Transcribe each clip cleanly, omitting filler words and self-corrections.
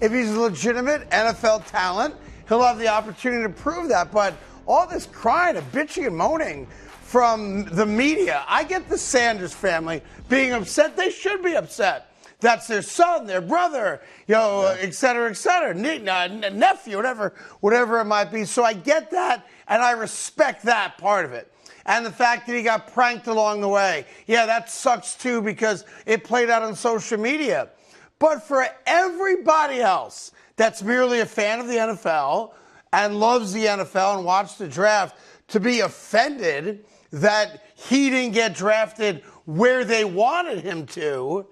If he's a legitimate NFL talent, he'll have the opportunity to prove that. But all this crying and bitching and moaning from the media, I get the Sanders family being upset. They should be upset. That's their son, their brother, et cetera, nephew, whatever it might be. So I get that, and I respect that part of it. And the fact that he got pranked along the way, yeah, that sucks too because it played out on social media. But for everybody else that's merely a fan of the NFL and loves the NFL and watched the draft, to be offended that he didn't get drafted where they wanted him to,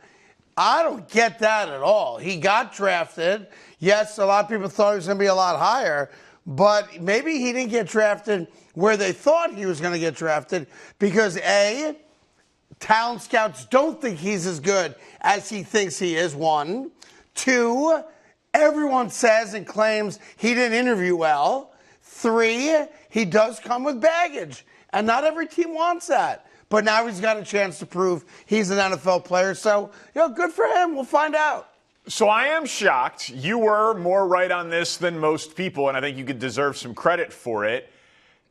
I don't get that at all. He got drafted. Yes, a lot of people thought he was going to be a lot higher, but maybe he didn't get drafted where they thought he was going to get drafted because, A, talent scouts don't think he's as good as he thinks he is, one. Two, everyone says and claims he didn't interview well. Three, he does come with baggage, and not every team wants that. But now he's got a chance to prove he's an NFL player. So, good for him. We'll find out. So I am shocked. You were more right on this than most people, and I think you could deserve some credit for it.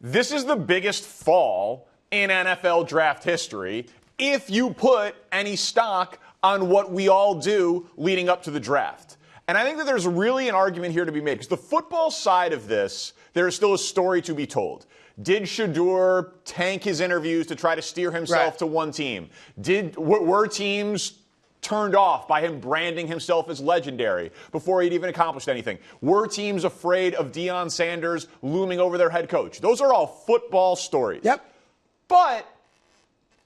This is the biggest fall in NFL draft history if you put any stock on what we all do leading up to the draft. And I think that there's really an argument here to be made because the football side of this, there is still a story to be told. Did Shedeur tank his interviews to try to steer himself to one team? Were teams turned off by him branding himself as legendary before he'd even accomplished anything? Were teams afraid of Deion Sanders looming over their head coach? Those are all football stories. Yep. But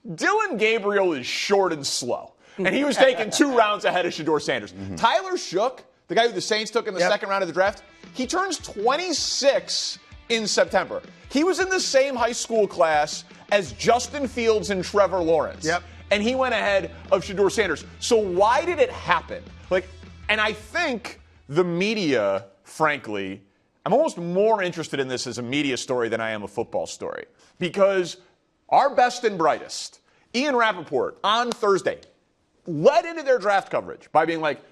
Dylan Gabriel is short and slow. And he was taken 2 rounds ahead of Shedeur Sanders. Mm-hmm. Tyler Shook, the guy who the Saints took in the second round of the draft, he turns 26 in September. He was in the same high school class as Justin Fields and Trevor Lawrence. Yep. And he went ahead of Shedeur Sanders. So why did it happen? And I think the media, frankly, I'm almost more interested in this as a media story than I am a football story. Because our best and brightest, Ian Rappaport, on Thursday, led into their draft coverage by being like,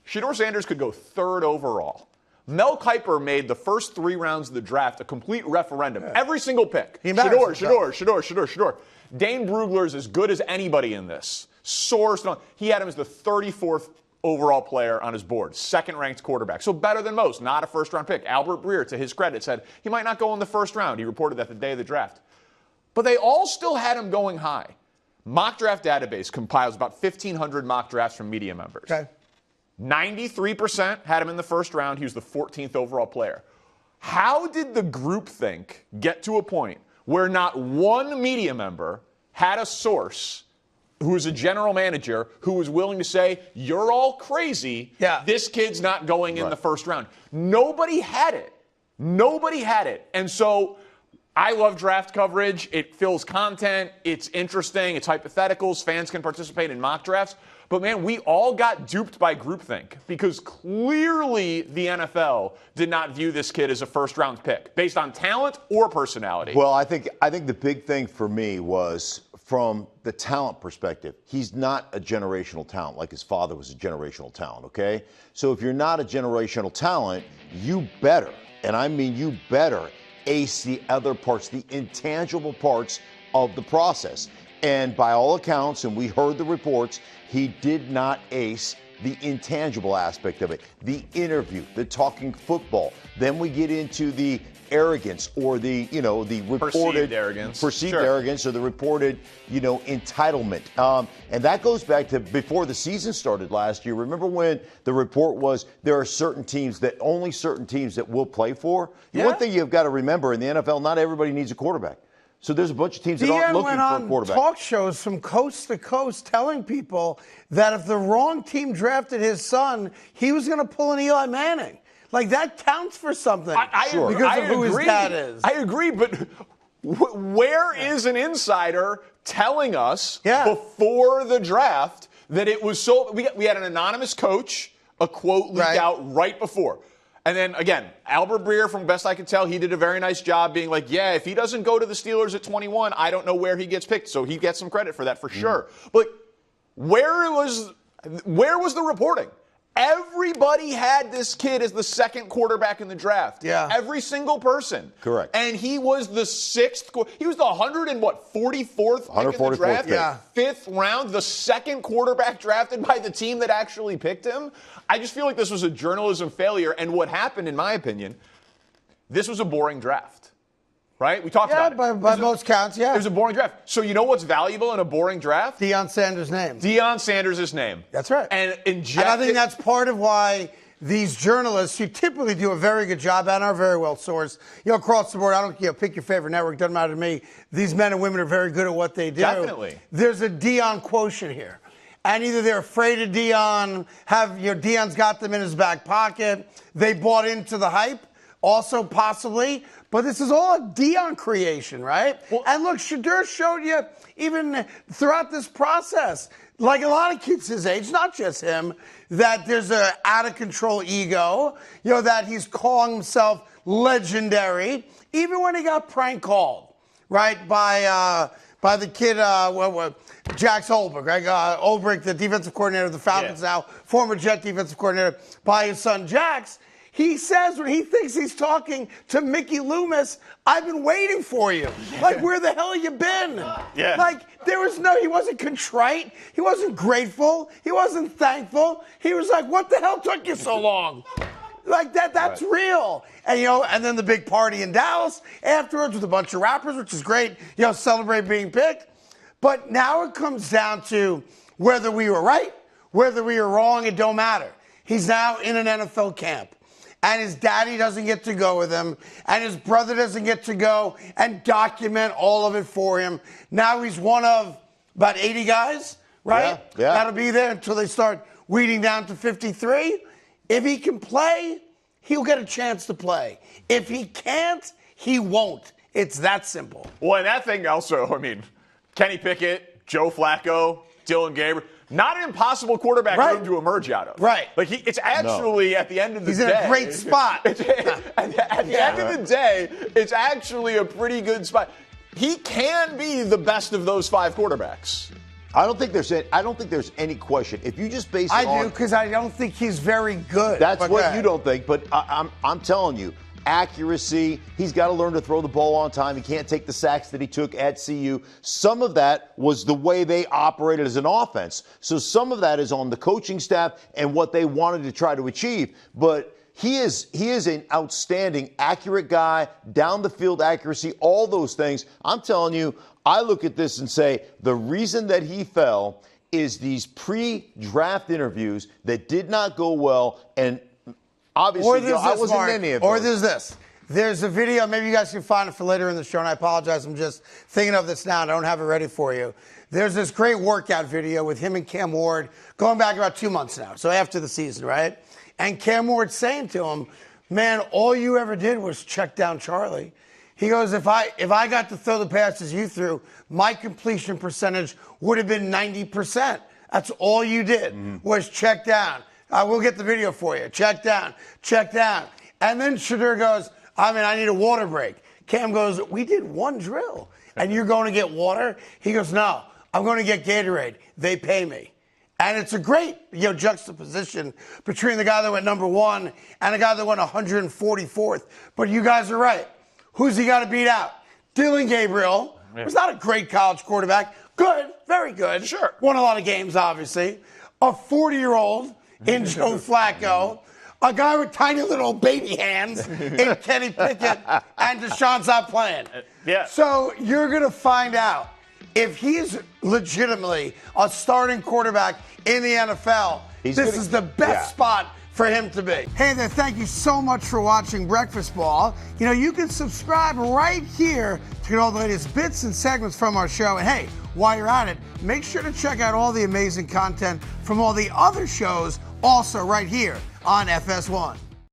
Shedeur Sanders could go 3rd overall. Mel Kiper made the first 3 rounds of the draft a complete referendum. Yeah. Every single pick. Shedeur. Dane Brugler is as good as anybody in this. Sourced. He had him as the 34th overall player on his board. 2nd-ranked quarterback. So better than most. Not a first-round pick. Albert Breer, to his credit, said he might not go in the first round. He reported that the day of the draft. But they all still had him going high. Mock Draft Database compiles about 1,500 mock drafts from media members. Okay. 93% had him in the first round. He was the 14th overall player. How did the groupthink get to a point where not one media member had a source who was a general manager who was willing to say, you're all crazy, this kid's not going in the first round? Nobody had it. And so I love draft coverage. It fills content. It's interesting. It's hypotheticals. Fans can participate in mock drafts. But, man, we all got duped by groupthink because clearly the NFL did not view this kid as a first-round pick based on talent or personality. Well, I think the big thing for me was from the talent perspective. He's not a generational talent like his father was a generational talent, okay? So if you're not a generational talent, you better, and I mean you better, ace the other parts, the intangible parts of the process. And by all accounts, and we heard the reports, he did not ace the intangible aspect of it, the interview, the talking football. Then we get into the arrogance or the reported perceived arrogance or the reported, entitlement. And that goes back to before the season started last year. Remember when the report was there are certain teams that will play for? The one thing you've got to remember in the NFL, not everybody needs a quarterback. So there's a bunch of teams that aren't looking for a quarterback. Talk shows from coast to coast telling people that if the wrong team drafted his son, he was going to pull an Eli Manning. Like, that counts for something because of who his dad is. I agree, but where is an insider telling us before the draft that it was so – we had an anonymous coach, a quote leaked out right before. And then, again, Albert Breer, from best I can tell, he did a very nice job being like, if he doesn't go to the Steelers at 21, I don't know where he gets picked. So he gets some credit for that for sure. But where was the reporting? Everybody had this kid as the second quarterback in the draft. Yeah. Every single person. Correct. And he was the he was the 144th pick in the draft? Yeah. 5th round, the second quarterback drafted by the team that actually picked him. I just feel like this was a journalism failure. And what happened, in my opinion, this was a boring draft. Right? We talked about it. By most counts, yeah. It was a boring draft. So you know what's valuable in a boring draft? Deion Sanders' name. Deion Sanders' name. That's right. And I think that's part of why these journalists, who typically do a very good job and are very well sourced, across the board, I don't, pick your favorite network, doesn't matter to me. These men and women are very good at what they do. Definitely. There's a Deion quotient here. And either they're afraid of Deion, Deion's got them in his back pocket, they bought into the hype, also possibly. But this is all a Deion creation, right? Well, and look, Shedeur showed you even throughout this process, like a lot of kids his age, not just him, that there's an out-of-control ego, that he's calling himself legendary, even when he got prank called, right, by the kid, Jax Olbrich, right? Olbrich, the defensive coordinator of the Falcons now, former Jet defensive coordinator, by his son Jax. He says when he thinks he's talking to Mickey Loomis, I've been waiting for you. Like, where the hell have you been? Yeah. Like, he wasn't contrite. He wasn't grateful. He wasn't thankful. He was like, what the hell took you so long? Like, that's real. And, and then the big party in Dallas afterwards with a bunch of rappers, which is great, celebrate being picked. But now it comes down to whether we were right, whether we were wrong, it don't matter. He's now in an NFL camp. And his daddy doesn't get to go with him, and his brother doesn't get to go and document all of it for him. Now he's one of about 80 guys, right? Yeah. That'll be there until they start weeding down to 53. If he can play, he'll get a chance to play. If he can't, he won't. It's that simple. Well, and that thing also, Kenny Pickett, Joe Flacco, Dylan Gabriel. Not an impossible quarterback room to emerge out of. Right. Like, it's actually, at the end of the day. He's in a great spot. At the end of the day, it's actually a pretty good spot. He can be the best of those 5 quarterbacks. I don't think there's any question. If you just base it on. I do, because I don't think he's very good. That's what you don't think, but I'm telling you. Accuracy. He's got to learn to throw the ball on time. He can't take the sacks that he took at CU. Some of that was the way they operated as an offense. So some of that is on the coaching staff and what they wanted to try to achieve. But he is an outstanding, accurate guy, down the field accuracy, all those things. I'm telling you, I look at this and say the reason that he fell is these pre-draft interviews that did not go well, and obviously, I wasn't in any of those. Or there's this. There's a video. Maybe you guys can find it for later in the show, and I apologize. I'm just thinking of this now, and I don't have it ready for you. There's this great workout video with him and Cam Ward going back about 2 months now, so after the season, right? And Cam Ward saying to him, man, all you ever did was check down Charlie. He goes, if I got to throw the passes you threw, my completion percentage would have been 90%. That's all you did was check down. We'll get the video for you. Check down. Check down. And then Shedeur goes, I need a water break. Cam goes, we did one drill, and you're going to get water? He goes, no, I'm going to get Gatorade. They pay me. And it's a great juxtaposition between the guy that went number 1 and the guy that went 144th. But you guys are right. Who's he got to beat out? Dylan Gabriel was not a great college quarterback. Good, very good. Sure. Won a lot of games, obviously. A 40-year-old in Joe Flacco. A guy with tiny little baby hands in Kenny Pickett, and Deshaun's not playing. Yeah. So you're going to find out if he's legitimately a starting quarterback in the NFL. This is the best spot for him to be. Hey there, thank you so much for watching Breakfast Ball. You can subscribe right here to get all the latest bits and segments from our show. And hey, while you're at it, make sure to check out all the amazing content from all the other shows also right here on FS1.